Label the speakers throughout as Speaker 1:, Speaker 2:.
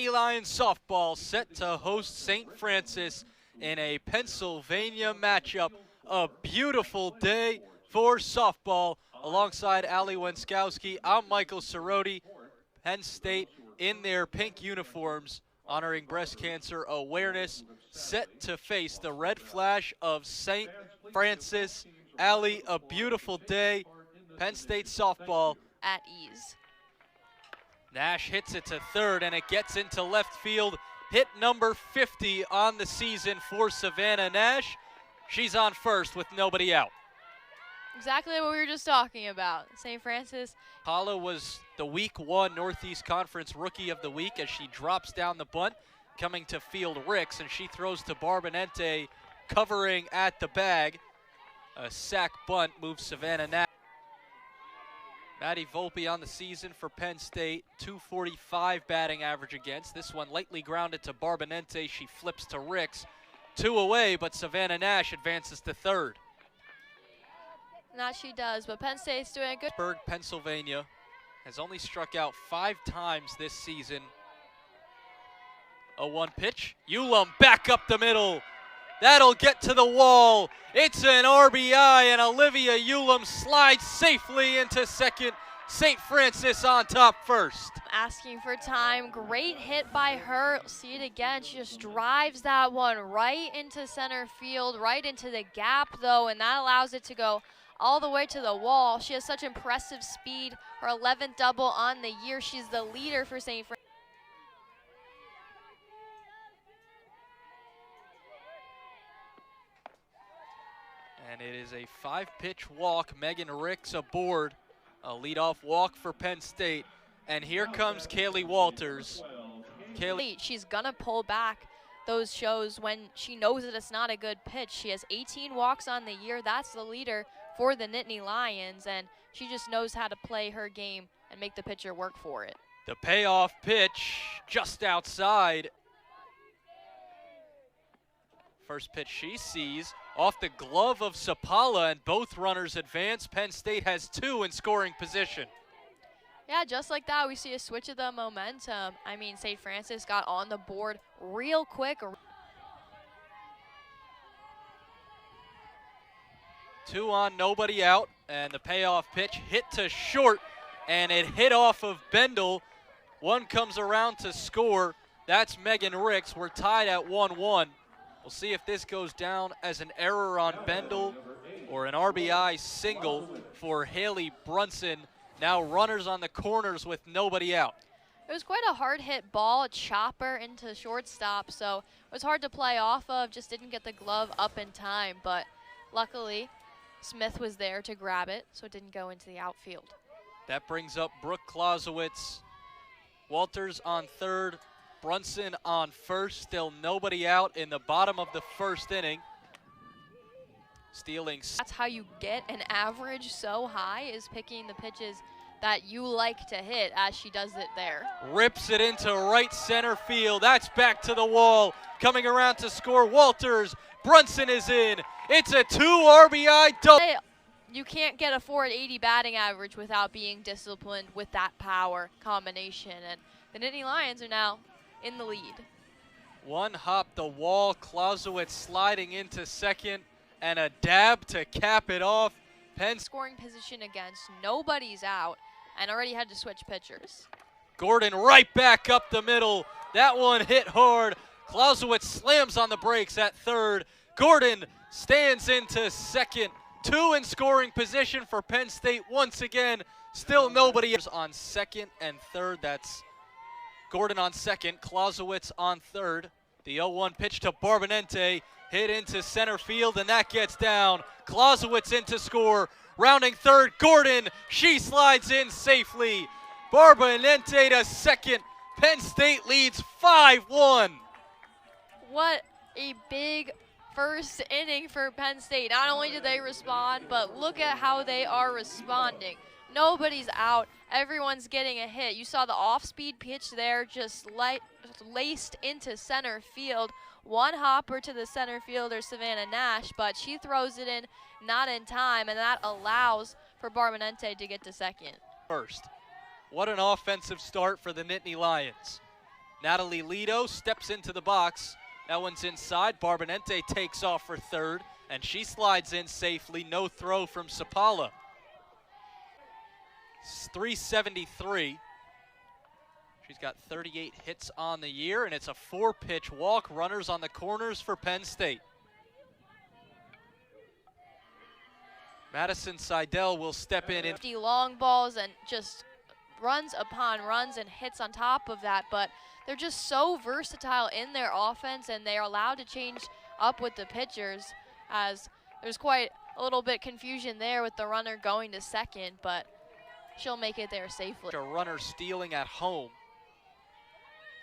Speaker 1: Nittany Lions softball set to host St. Francis in a Pennsylvania matchup. A beautiful day for softball. Alongside Ali Wenskowski, I'm Michael Cerroti. Penn State in their pink uniforms, honoring breast cancer awareness, set to face the red flash of St. Francis. Ali, a beautiful day. Penn State softball
Speaker 2: at ease.
Speaker 1: Nash hits it to third, and it gets into left field. Hit number 50 on the season for Savannah Nash. She's on first with nobody out.
Speaker 2: Exactly what we were just talking about. St. Francis.
Speaker 1: Paula was the Week 1 Northeast Conference Rookie of the Week as she drops down the bunt, coming to field Ricks, and she throws to Barbonente, covering at the bag. A sac bunt moves Savannah Nash. Maddie Volpe on the season for Penn State, 245 batting average against. This one lightly grounded to Barbonente. She flips to Ricks. 2 away, but Savannah Nash advances to third.
Speaker 2: That she does, but Penn State's doing good.
Speaker 1: Pittsburgh, Pennsylvania has only struck out 5 times this season. A 1 pitch. Ulam back up the middle. That'll get to the wall. It's an RBI, and Olivia Ulam slides safely into second. St. Francis on top first.
Speaker 2: Asking for time. Great hit by her. See it again. She just drives that one right into center field, right into the gap, though, and that allows it to go all the way to the wall. She has such impressive speed. Her 11th double on the year. She's the leader for St. Francis.
Speaker 1: And it is a 5-pitch walk. Megan Ricks aboard. A leadoff walk for Penn State. And here comes Kaylee Walters.
Speaker 2: She's gonna pull back those shows when she knows that it's not a good pitch. She has 18 walks on the year. That's the leader for the Nittany Lions, and she just knows how to play her game and make the pitcher work for it.
Speaker 1: The payoff pitch just outside. First pitch she sees off the glove of Sapala, and both runners advance. Penn State has 2 in scoring position.
Speaker 2: Yeah, just like that, we see a switch of the momentum. I mean, St. Francis got on the board real quick.
Speaker 1: 2 on, nobody out, and the payoff pitch hit to short, and it hit off of Bendel. One comes around to score. That's Megan Ricks. We're tied at 1-1. We'll see if this goes down as an error on Bendel or an RBI single for Haley Brunson. Now runners on the corners with nobody out.
Speaker 2: It was quite a hard hit ball, a chopper into shortstop, so it was hard to play off of, just didn't get the glove up in time, but luckily Smith was there to grab it, so it didn't go into the outfield.
Speaker 1: That brings up Brooke Clausewitz. Walters on third, Brunson on first, still nobody out in the bottom of the first inning. Stealing.
Speaker 2: That's how you get an average so high, is picking the pitches that you like to hit, as she does it there.
Speaker 1: Rips it into right center field. That's back to the wall. Coming around to score, Walters. Brunson is in. It's a 2 RBI double.
Speaker 2: You can't get a 480 batting average without being disciplined with that power combination, and the Nittany Lions are now in the lead.
Speaker 1: 1 hop the wall, Clausewitz sliding into second, and a dab to cap it off. Penn
Speaker 2: scoring position against, nobody's out, and already had to switch pitchers.
Speaker 1: Gordon right back up the middle. That one hit hard. Clausewitz slams on the brakes at third. Gordon stands into second. 2 in scoring position for Penn State once again. Still nobody on second and third. That's Gordon on second, Clausewitz on third. The 0-1 pitch to Barbonente, hit into center field, and that gets down. Clausewitz in to score, rounding third, Gordon, she slides in safely. Barbonente to second. Penn State leads 5-1.
Speaker 2: What a big first inning for Penn State. Not only did they respond, but look at how they are responding. Nobody's out. Everyone's getting a hit. You saw the off-speed pitch there, just laced into center field. 1 hopper to the center fielder, Savannah Nash, but she throws it in, not in time, and that allows for Barbonente to get to second.
Speaker 1: First, what an offensive start for the Nittany Lions. Natalie Lido steps into the box. That one's inside. Barbonente takes off for third, and she slides in safely. No throw from Sapala. It's 373. She's got 38 hits on the year, and it's a 4-pitch walk. Runners on the corners for Penn State. Madison Seidel will step in.
Speaker 2: 50 long balls and just runs upon runs and hits on top of that, but they're just so versatile in their offense, and they're allowed to change up with the pitchers, as there's quite a little bit confusion there with the runner going to second, but she'll make it there safely.
Speaker 1: A runner stealing at home.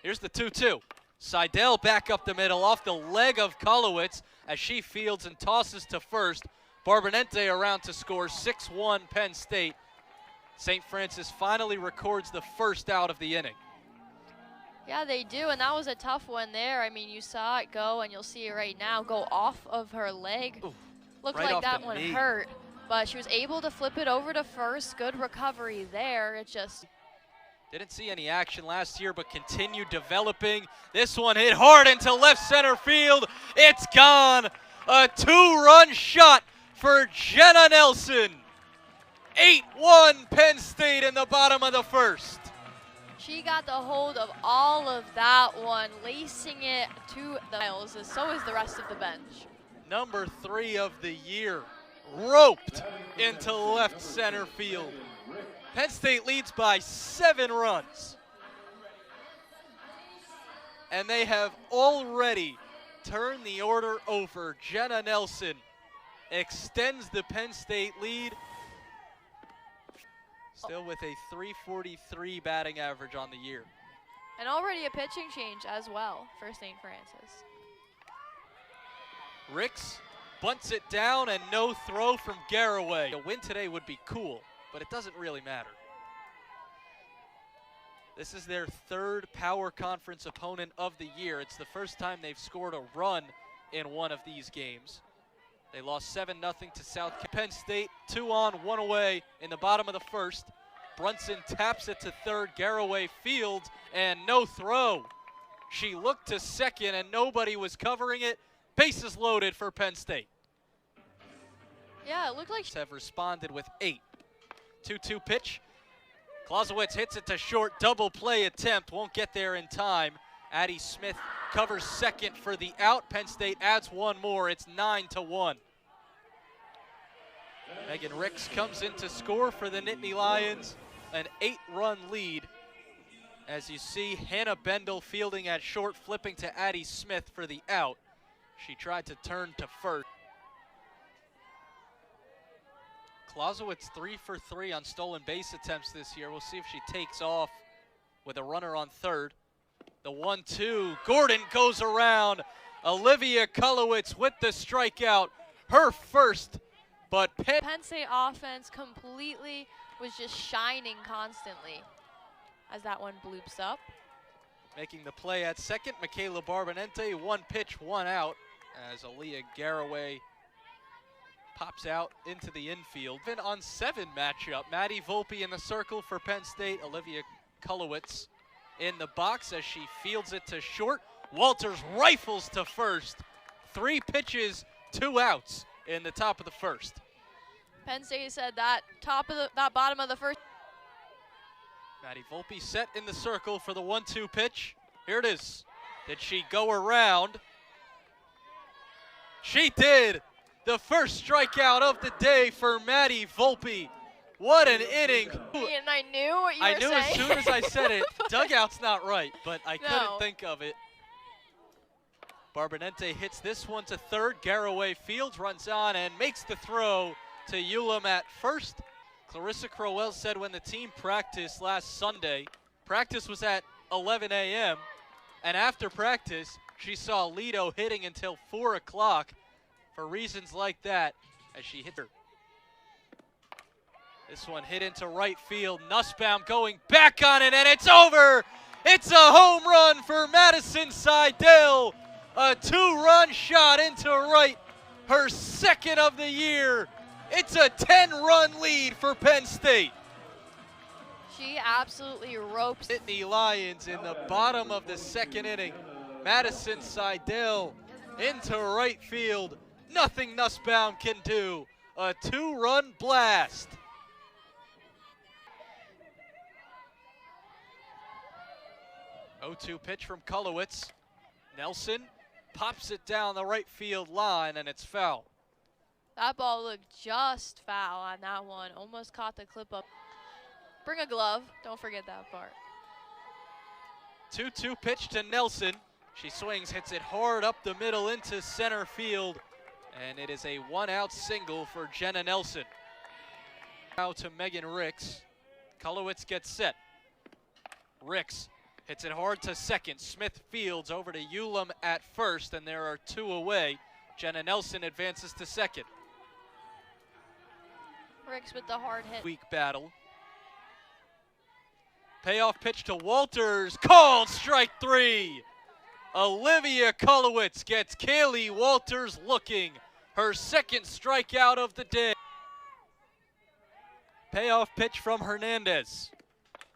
Speaker 1: Here's the 2-2. Seidel back up the middle off the leg of Kolowitz as she fields and tosses to first. Barbonente around to score. 6-1 Penn State. St. Francis finally records the first out of the inning.
Speaker 2: Yeah, they do, and that was a tough one there. I mean, you saw it go, and you'll see it right now, go off of her leg.
Speaker 1: Ooh,
Speaker 2: Looked
Speaker 1: right
Speaker 2: like that one
Speaker 1: knee.
Speaker 2: hurt, but she was able to flip it over to first. Good recovery there. It just
Speaker 1: didn't see any action last year, but continued developing. This one hit hard into left center field. It's gone. A 2-run shot for Jenna Nelson. 8-1 Penn State in the bottom of the first.
Speaker 2: she got the hold of all of that one, lacing it to the miles, and so is the rest of the bench.
Speaker 1: Number 3 of the year, roped into left center field. Penn State leads by 7 runs. And they have already turned the order over. Jenna Nelson extends the Penn State lead. Still with a .343 batting average on the year.
Speaker 2: And already a pitching change as well for St. Francis.
Speaker 1: Ricks bunts it down and no throw from Garraway. A win today would be cool, but it doesn't really matter. This is their 3rd Power Conference opponent of the year. It's the first time they've scored a run in one of these games. They lost 7-0 to South Penn State, 2 on, 1 away in the bottom of the first. Brunson taps it to third, Garraway fields, and no throw. She looked to second and nobody was covering it. Bases loaded for Penn State.
Speaker 2: Yeah, it looked like
Speaker 1: Have responded with 8. 2-2 pitch. Clausewitz hits it to short, double play attempt, won't get there in time. Addie Smith covers second for the out. Penn State adds 1 more, it's 9-1. Megan Ricks comes in to score for the Nittany Lions, an 8-run lead. As you see, Hannah Bendel fielding at short, flipping to Addie Smith for the out. She tried to turn to first. Clausewitz 3 for 3 on stolen base attempts this year. We'll see if she takes off with a runner on third. The 1-2, Gordon goes around. Olivia Kolowitz with the strikeout, her first, but
Speaker 2: Penn State offense completely was just shining constantly as that one bloops up.
Speaker 1: Making the play at second, Michaela Barbonente, 1 pitch, 1 out, as Aaliyah Garraway pops out into the infield. Even on 7 matchup, Maddie Volpe in the circle for Penn State, Olivia Kolowitz in the box as she fields it to short. Walters rifles to first. 3 pitches, 2 outs in the top of the first.
Speaker 2: Penn State said that bottom of the first.
Speaker 1: Maddie Volpe set in the circle for the 1-2 pitch. Here it is. Did she go around? She did. The first strikeout of the day for Maddie Volpe. What an inning.
Speaker 2: And I knew what you were saying.
Speaker 1: I knew as soon as I said it. Dugout's not right, but I couldn't think of it. Barbonente hits this one to third. Garraway fields, runs on, and makes the throw to Ulam at first. Clarissa Crowell said when the team practiced last Sunday, practice was at 11 a.m., and after practice, she saw Lido hitting until 4 o'clock for reasons like that as she hit her. This one hit into right field. Nussbaum going back on it, and it's over. It's a home run for Madison Seidel. A 2-run shot into right, her 2nd of the year. It's a 10-run lead for Penn State.
Speaker 2: She absolutely ropes.
Speaker 1: Nittany Lions in the bottom of the second inning. Madison Seidel into right field. Nothing Nussbaum can do. A 2-run blast. O2 pitch from Kulowitz. Nelson pops it down the right field line, and it's foul.
Speaker 2: That ball looked just foul on that one. Almost caught the clip up. Bring a glove. Don't forget that part.
Speaker 1: 2-2 pitch to Nelson. She swings, hits it hard up the middle into center field, and it is a 1-out single for Jenna Nelson. Now to Megan Ricks. Kulowitz gets set. Ricks hits it hard to second. Smith fields over to Ulam at first, and there are 2 away. Jenna Nelson advances to second.
Speaker 2: Ricks with the hard hit.
Speaker 1: Weak battle. Payoff pitch to Walters, called strike 3. Olivia Kulowitz gets Kaylee Walters looking. Her second strikeout of the day. Payoff pitch from Hernandez.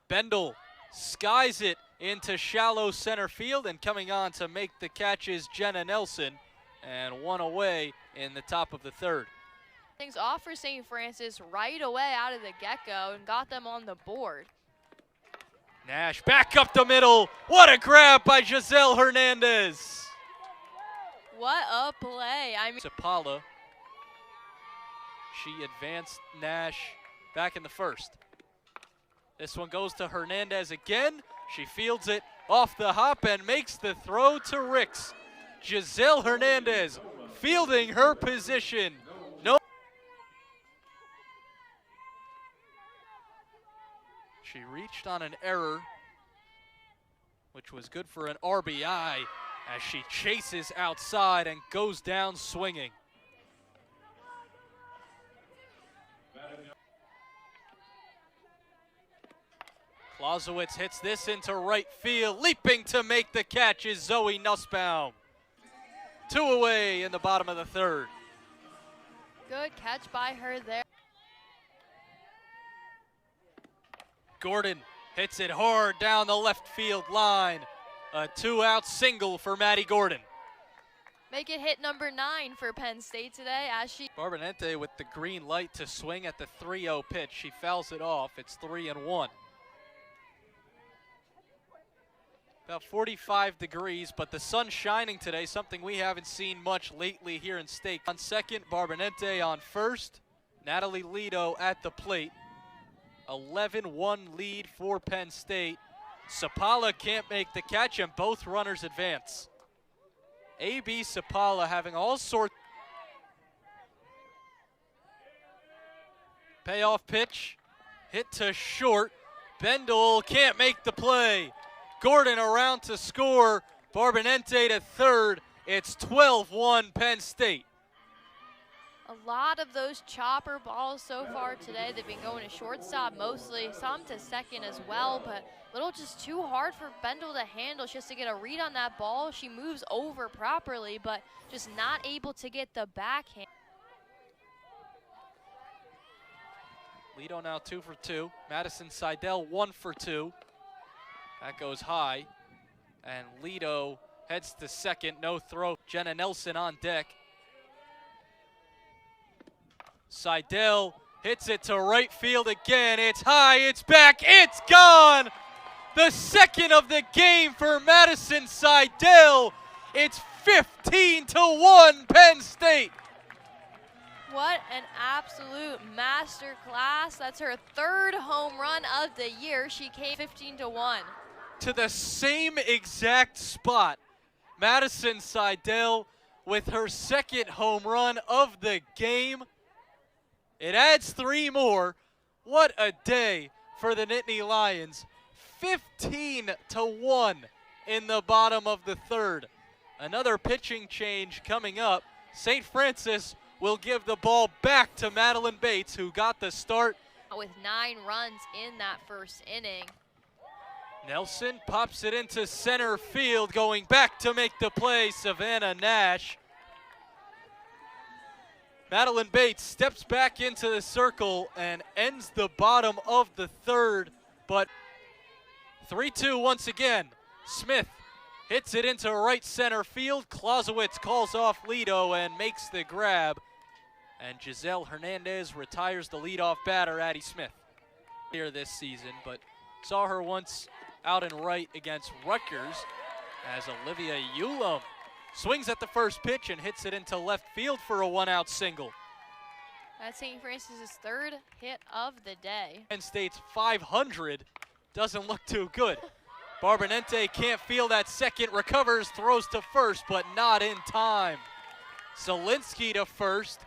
Speaker 1: Bendel skies it into shallow center field, and coming on to make the catch is Jenna Nelson, and 1 away in the top of the third.
Speaker 2: Things off for St. Francis right away out of the get-go and got them on the board.
Speaker 1: Nash back up the middle. What a grab by Giselle Hernandez.
Speaker 2: What a play. I mean,
Speaker 1: Sapala. She advanced Nash back in the first. This one goes to Hernandez again. She fields it off the hop and makes the throw to Ricks. Giselle Hernandez fielding her position. No. She reached on an error, which was good for an RBI as she chases outside and goes down swinging. Clausewitz hits this into right field. Leaping to make the catch is Zoe Nussbaum. 2 away in the bottom of the third.
Speaker 2: good catch by her there.
Speaker 1: Gordon hits it hard down the left field line. A 2-out single for Maddie Gordon.
Speaker 2: Make it hit number 9 for Penn State today as she...
Speaker 1: Barbonente with the green light to swing at the 3-0 pitch. She fouls it off. It's 3-1. About 45 degrees, but the sun's shining today, something we haven't seen much lately here in State. On second, Barbonente on first. Natalie Lido at the plate. 11-1 lead for Penn State. Sapala can't make the catch, and both runners advance. A.B. Sapala having all sorts. Payoff pitch, hit to short. Bendel can't make the play. Gordon around to score. Barbonente to third. It's 12-1 Penn State.
Speaker 2: A lot of those chopper balls so far today. They've been going to shortstop mostly, some to second as well, but a little just too hard for Bendel to handle. She has to get a read on that ball. She moves over properly, but just not able to get the backhand.
Speaker 1: Lido now 2 for 2. Madison Seidel 1 for 2. That goes high. And Lido heads to second. No throw. Jenna Nelson on deck. Seidel hits it to right field again. It's high. It's back. It's gone. The second of the game for Madison Seidel. It's 15-1 Penn State.
Speaker 2: What an absolute master class. That's her third home run of the year. She came 15-1.
Speaker 1: To the same exact spot. Madison Seidel with her second home run of the game. It adds 3 more. What a day for the Nittany Lions. 15-1 in the bottom of the third. Another pitching change coming up. St. Francis will give the ball back to Madeline Bates, who got the start.
Speaker 2: With 9 runs in that first inning.
Speaker 1: Nelson pops it into center field, going back to make the play, Savannah Nash. Madeline Bates steps back into the circle and ends the bottom of the third but 3-2 once again. Smith hits it into right center field. Clausewitz calls off Lido and makes the grab. And Giselle Hernandez retires the leadoff batter, Addie Smith. Here this season, but saw her once out in right against Rutgers as Olivia Ulam swings at the first pitch and hits it into left field for a one-out single.
Speaker 2: That's St. Francis's third hit of the day.
Speaker 1: Penn State's 500 doesn't look too good. Barbonente can't feel that second, recovers, throws to first, but not in time. Zielinski to first.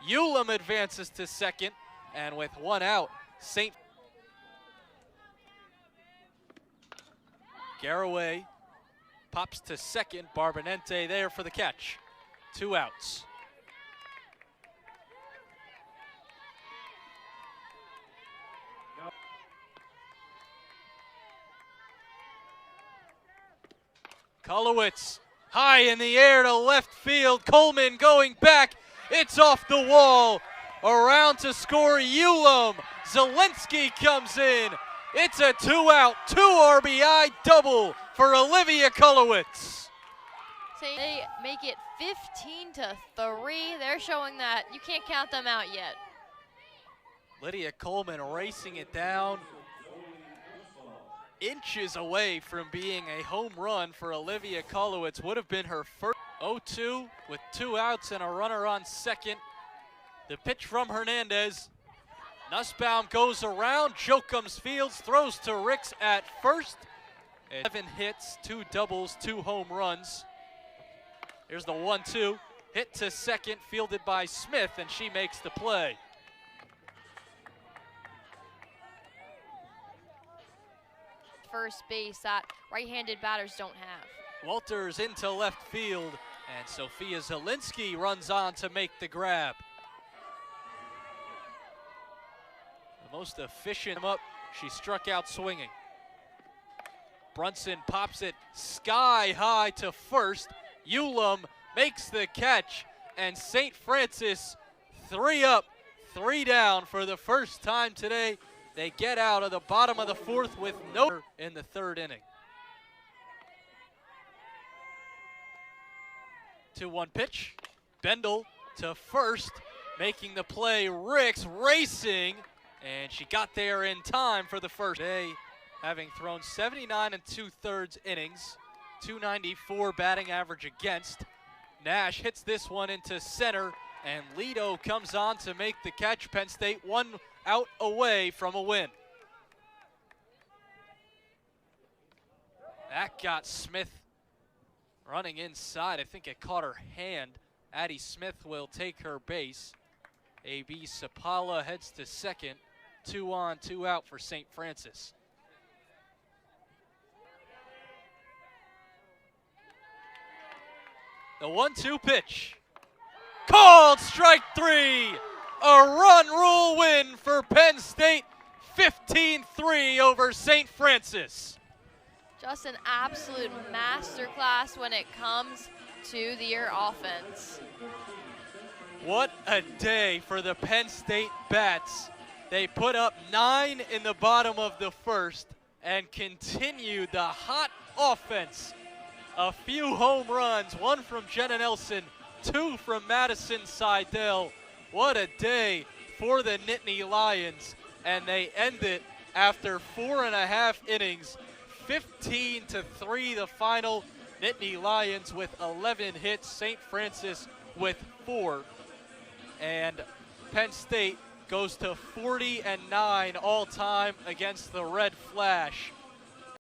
Speaker 1: Ulam advances to second, and with one out, St. Garraway pops to second. Barbonente there for the catch. 2 outs. Kolowitz high in the air to left field. Coleman going back. It's off the wall. Around to score Ulam. Zielinski comes in. It's a 2-out, 2 RBI double for Olivia Kolowitz.
Speaker 2: So they make it 15-3. They're showing that you can't count them out yet.
Speaker 1: Lydia Coleman racing it down. Inches away from being a home run for Olivia Kolowitz. Would have been her first. 0-2 with 2 outs and a runner on second. The pitch from Hernandez. Nussbaum goes around. Jochums fields, throws to Ricks at first. 11 hits, 2 doubles, 2 home runs. Here's the 1-2. Hit to second, fielded by Smith, and she makes the play.
Speaker 2: First base that right-handed batters don't have.
Speaker 1: Walters into left field, and Sophia Zielinski runs on to make the grab. The most efficient up, she struck out swinging. Brunson pops it sky high to first. Ulam makes the catch, and St. Francis 3 up, 3 down for the first time today. They get out of the bottom of the 4th with no in the 3rd inning. 2-1 pitch. Bendel to first, making the play. Ricks racing, and she got there in time for the first. Today, having thrown 79 2/3 innings, 294 batting average against. Nash hits this one into center, and Lido comes on to make the catch. Penn State 1 out away from a win. That got Smith running inside. I think it caught her hand. Addie Smith will take her base. A.B. Sapala heads to second. 2 on, 2 out for St. Francis. The 1-2 pitch. Called strike 3. A run rule win for Penn State. 15-3 over St. Francis.
Speaker 2: Just an absolute masterclass when it comes to their offense.
Speaker 1: What a day for the Penn State Bats. They put up 9 in the bottom of the 1st and continued the hot offense. A few home runs, 1 from Jenna Nelson, 2 from Madison Seidel. What a day for the Nittany Lions, and they end it after 4.5 innings. 15-3 the final. Nittany Lions with 11 hits, St. Francis with 4. And Penn State goes to 40-9 all time against the Red Flash.